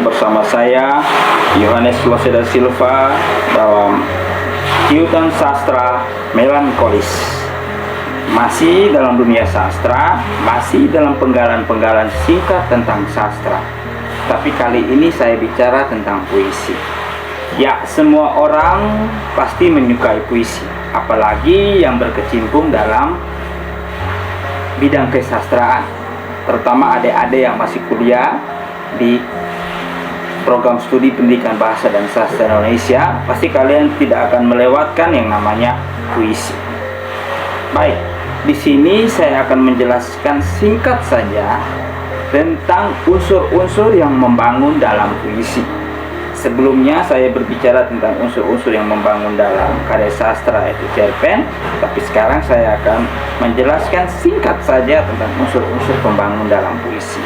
lagi bersama saya Yohanes Loseda Silva dalam Tiutan Sastra Melankolis. Masih dalam dunia sastra, masih dalam penggalan-penggalan singkat tentang sastra. Tapi kali ini saya bicara tentang puisi. Ya, semua orang pasti menyukai puisi, apalagi yang berkecimpung dalam bidang kesastraan, terutama adik-adik yang masih kuliah di program studi pendidikan bahasa dan sastra Indonesia. Pasti kalian tidak akan melewatkan yang namanya puisi. Baik, di sini saya akan menjelaskan singkat saja tentang unsur-unsur yang membangun dalam puisi. Sebelumnya saya berbicara tentang unsur-unsur yang membangun dalam karya sastra, yaitu cerpen. Tapi sekarang saya akan menjelaskan singkat saja tentang unsur-unsur pembangun dalam puisi.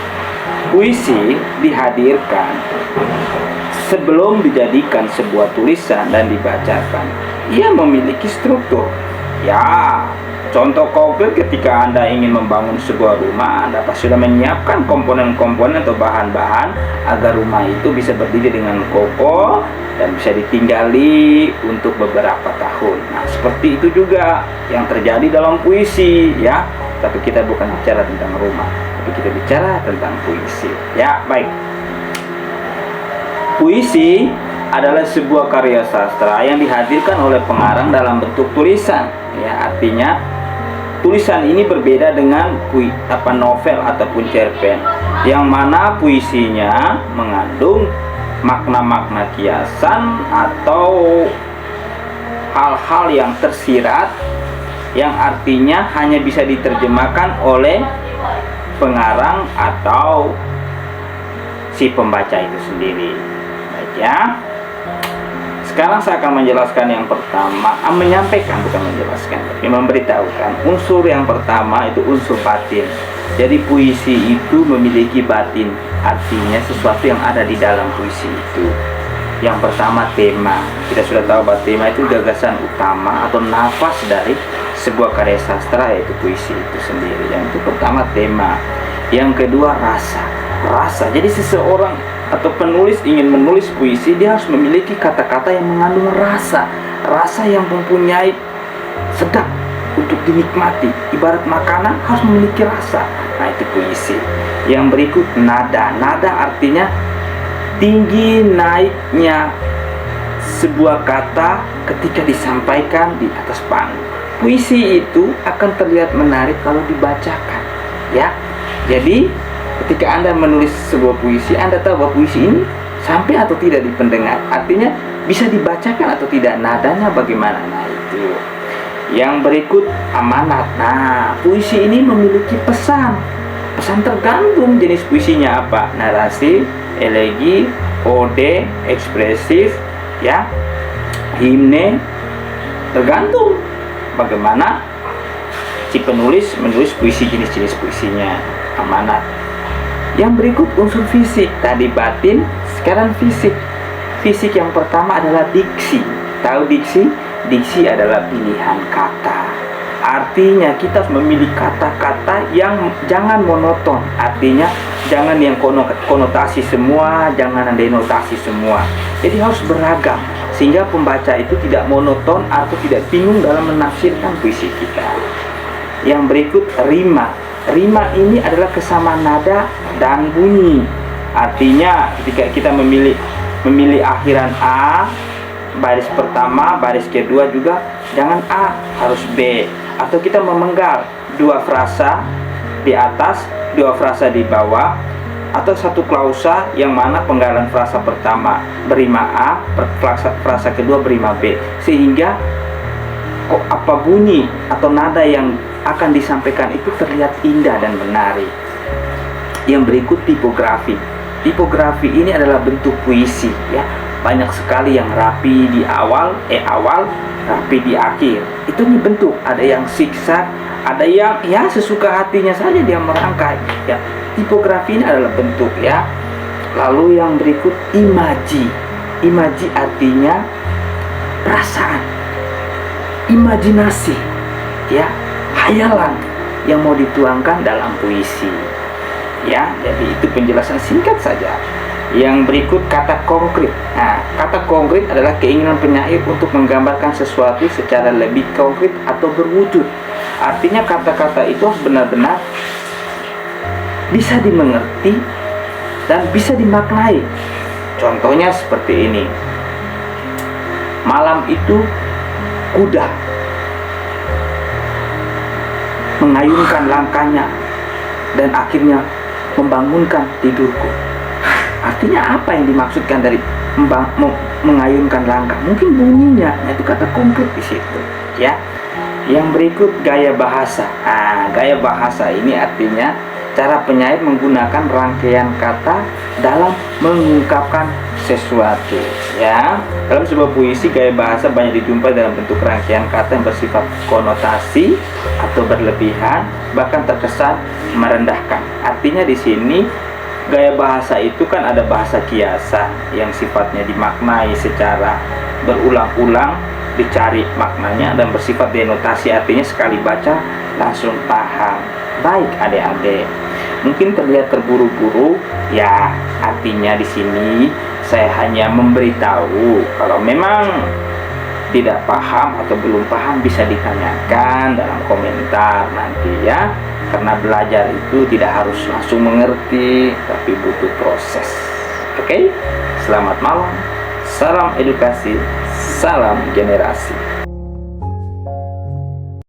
Puisi dihadirkan sebelum dijadikan sebuah tulisan dan dibacakan. Ia memiliki struktur. Ya, contoh konkret ketika Anda ingin membangun sebuah rumah, Anda pasti sudah menyiapkan komponen-komponen atau bahan-bahan agar rumah itu bisa berdiri dengan kokoh dan bisa ditinggali untuk beberapa tahun. Nah, seperti itu juga yang terjadi dalam puisi, ya. Tapi kita bukan bicara tentang rumah, tapi kita bicara tentang puisi. Ya, baik. Puisi adalah sebuah karya sastra yang dihadirkan oleh pengarang dalam bentuk tulisan. Ya, artinya tulisan ini berbeda dengan novel ataupun cerpen, yang mana puisinya mengandung makna-makna kiasan atau hal-hal yang tersirat, yang artinya hanya bisa diterjemahkan oleh pengarang atau si pembaca itu sendiri. Baik ya. Sekarang saya akan menjelaskan yang pertama, menyampaikan bukan menjelaskan, tapi memberitahukan. Unsur yang pertama itu unsur batin. Jadi puisi itu memiliki batin, artinya sesuatu yang ada di dalam puisi itu. Yang pertama tema. Kita sudah tahu bahwa tema itu gagasan utama atau nafas dari sebuah karya sastra, yaitu puisi itu sendiri. Yang itu pertama tema. Yang kedua rasa. Rasa. Jadi seseorang atau penulis ingin menulis puisi, dia harus memiliki kata-kata yang mengandung rasa. Rasa yang mempunyai sedap untuk dinikmati. Ibarat makanan harus memiliki rasa. Nah, itu puisi. Yang berikut nada. Nada artinya tinggi naiknya sebuah kata ketika disampaikan di atas panggung. Puisi itu akan terlihat menarik kalau dibacakan, ya. Jadi ketika Anda menulis sebuah puisi, Anda tahu bahwa puisi ini sampai atau tidak di pendengar. Artinya bisa dibacakan atau tidak, nadanya bagaimana. Nah, itu. Yang berikut amanat. Nah, puisi ini memiliki pesan. Pesan tergantung jenis puisinya apa. Narasi, elegi, ode, ekspresif, ya, himne. Tergantung bagaimana si penulis menulis puisi, jenis-jenis puisinya. Amanat. Yang berikut unsur fisik. Tadi batin, sekarang fisik. Fisik yang pertama adalah diksi. Tahu diksi? Diksi adalah pilihan kata. Artinya kita harus memilih kata-kata yang jangan monoton. Artinya jangan yang konotasi semua, jangan denotasi semua. Jadi harus beragam, sehingga pembaca itu tidak monoton atau tidak bingung dalam menafsirkan puisi kita. Yang berikut rima. Rima ini adalah kesamaan nada dan bunyi. Artinya ketika kita memilih akhiran A, baris pertama, baris kedua juga jangan A, harus B. Atau kita memenggal dua frasa di atas, dua frasa di bawah, atau satu klausa yang mana penggalan frasa pertama berima A, frasa kedua berima B, sehingga bunyi atau nada yang akan disampaikan itu terlihat indah dan menarik. Yang berikut tipografi. Tipografi ini adalah bentuk puisi, ya. Banyak sekali yang rapi di awal, rapi di akhir. Itu bentuk. Ada yang zigzag, ada yang ya sesuka hatinya saja dia merangkai, ya. Tipografi ini adalah bentuk, ya. Lalu yang berikut imaji. Imaji artinya perasaan, imajinasi, ya, hayalan yang mau dituangkan dalam puisi. Ya, jadi itu penjelasan singkat saja. Yang berikut kata konkret. Nah, kata konkret adalah keinginan penyair untuk menggambarkan sesuatu secara lebih konkret atau berwujud. Artinya kata-kata itu harus benar-benar bisa dimengerti dan bisa dimaknai. Contohnya seperti ini. Malam itu kuda mengayunkan langkahnya dan akhirnya membangunkan tidurku. Artinya apa yang dimaksudkan dari mengayunkan langkah? Mungkin bunyinya, itu kata konkret di situ, ya. Yang berikut gaya bahasa. Gaya bahasa ini artinya cara penyair menggunakan rangkaian kata dalam mengungkapkan sesuatu, ya. Dalam sebuah puisi, gaya bahasa banyak dijumpai dalam bentuk rangkaian kata yang bersifat konotasi atau berlebihan, bahkan terkesan merendahkan. Artinya di sini gaya bahasa itu kan ada bahasa kiasan yang sifatnya dimaknai secara berulang-ulang, dicari maknanya, dan bersifat denotasi, artinya sekali baca langsung paham. Baik adik-adik, mungkin terlihat terburu-buru, ya artinya di sini saya hanya memberitahu kalau memang tidak paham atau belum paham bisa ditanyakan dalam komentar nanti ya. Karena belajar itu tidak harus langsung mengerti, tapi butuh proses. Oke? Selamat malam. Salam edukasi, salam generasi.